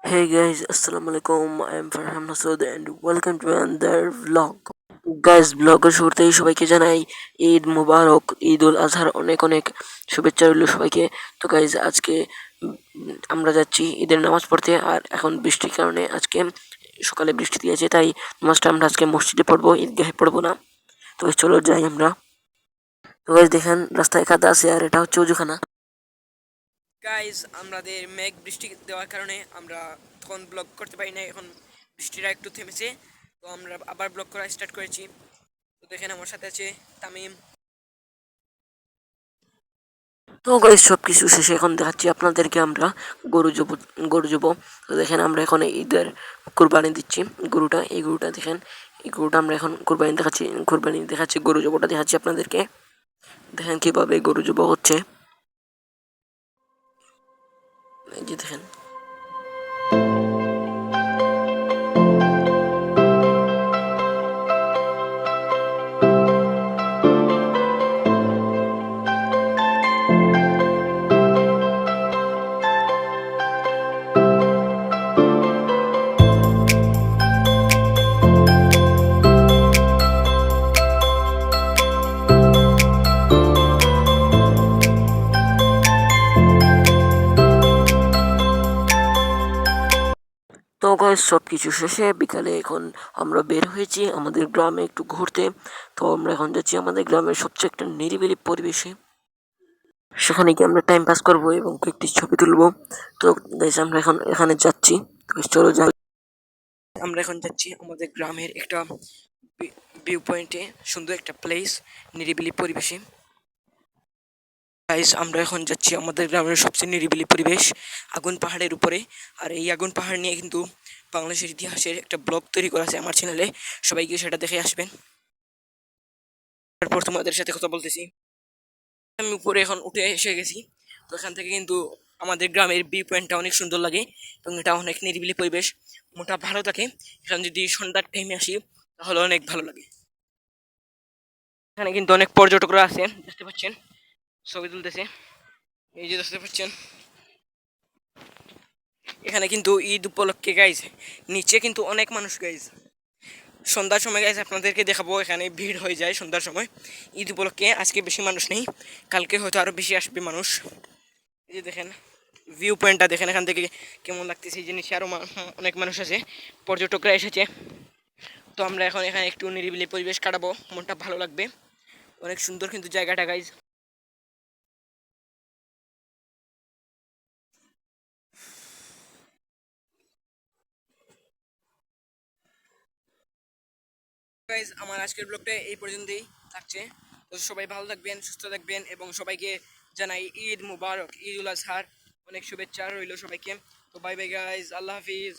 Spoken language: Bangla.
Hey guys, Assalamu alaikum. I am Farhan Masood and welcome to another vlog. Guys ব্লগের শুরুতেই সবাইকে জানাই ঈদ মুবারক, ঈদ উল আজহার অনেক অনেক শুভেচ্ছা রইল সবাইকে। তো গাইজ আজকে আমরা যাচ্ছি ঈদের নামাজ পড়তে, আর এখন বৃষ্টির কারণে আজকে সকালে বৃষ্টি দিয়েছে, তাই নামাজটা আমরা আজকে মসজিদে পড়বো, ঈদগাহে পড়বো না। তো চলো যাই আমরা। তো গাইজ দেখেন রাস্তায় কাদা আছে, আর এটা হচ্ছে অজুখানা। গাইজ আমাদের মেঘ বৃষ্টি দেওয়ার কারণে আমরা তখন ব্লগ করতে পারি না। এখন বৃষ্টিটা একটু থেমেছে, তো আমরা আবার ব্লগ করা স্টার্ট করেছি। তো দেখেন আমার সাথে আছে তামিম। তো গাইজ সবকিছু শেষে এখন দেখাচ্ছি আপনাদেরকে আমরা গরু জব। তো দেখেন আমরা এখন ঈদের কুরবানি দিচ্ছি। এই গরুটা দেখেন, এই গরুটা আমরা এখন কুরবানি দেখাচ্ছি, গরু জবটা দেখাচ্ছি আপনাদেরকে। দেখেন কিভাবে গরু জব হচ্ছে, এই যে দেখেন। তো গাইস সবকিছু শেষে বিকালে এখন আমরা বের হয়েছি আমাদের গ্রামে একটু ঘুরতে। তো আমরা এখন যাচ্ছি আমাদের গ্রামের সবচেয়ে একটা নিরিবিলি পরিবেশে, সেখানে গিয়ে আমরা টাইম পাস করবো এবং কয়েকটি ছবি তুলবো। তো গাইস আমরা এখন এখানে যাচ্ছি, তো চলো যাই। আমরা এখন যাচ্ছি আমাদের গ্রামের একটা ভিউ পয়েন্টে, সুন্দর একটা প্লেস, নিরিবিলি পরিবেশে। গাইস আমরা এখন যাচ্ছি আমাদের গ্রামের সবচেয়ে নিরিবিলি পরিবেশ, আগুন পাহাড়ের উপরে। আর এই আগুন পাহাড় নিয়ে কিন্তু বাংলাদেশের ইতিহাসের একটা ব্লগ তৈরি করা আছে আমার চ্যানেলে, সবাই গিয়ে সেটা দেখে আসবেন। তারপর তোমাদের সাথে কথা বলতেছি। আমি উপরে এখন উঠে এসে গেছি। তো এখান থেকে কিন্তু আমাদের গ্রামের ভিউ পয়েন্টটা অনেক সুন্দর লাগে এবং এটা অনেক নিরিবিলি পরিবেশ, মনটা ভালো থাকে। এখানে যদি সন্ধ্যার টাইমে আসি তাহলে অনেক ভালো লাগে। এখানে কিন্তু অনেক পর্যটকরা আছে, দেখতে পাচ্ছেন, ছবি তুলতেছে, এই যে দেখতে পাচ্ছেন। এখানে কিন্তু ঈদ উপলক্ষে গাইজ নিচে কিন্তু অনেক মানুষ গাইজ। সন্ধ্যার সময় গাইজ আপনাদেরকে দেখাবো, এখানে ভিড় হয়ে যায় সন্ধ্যার সময়। ঈদ উপলক্ষে আজকে বেশি মানুষ নেই, কালকে হয়তো আরও বেশি আসবে মানুষ। এই যে দেখেন ভিউ পয়েন্টটা দেখেন এখান থেকে কেমন লাগতেছে। এই যে নিচে আরও অনেক মানুষ আছে, পর্যটকরা এসেছে। তো আমরা এখন এখানে একটু নিরিবিলি পরিবেশ কাটাবো, মনটা ভালো লাগবে। অনেক সুন্দর কিন্তু জায়গাটা গাইজ। গাইজ আমার আজকের ব্লগটা এই পর্যন্তই থাকছে। তো সবাই ভালো থাকবেন, সুস্থ থাকবেন এবং সবাইকে জানাই ঈদ মুবারক, ঈদ উল আজহার অনেক শুভেচ্ছা রইল সবাইকে। তো বাই বাই গাইজ, আল্লাহ হাফিজ।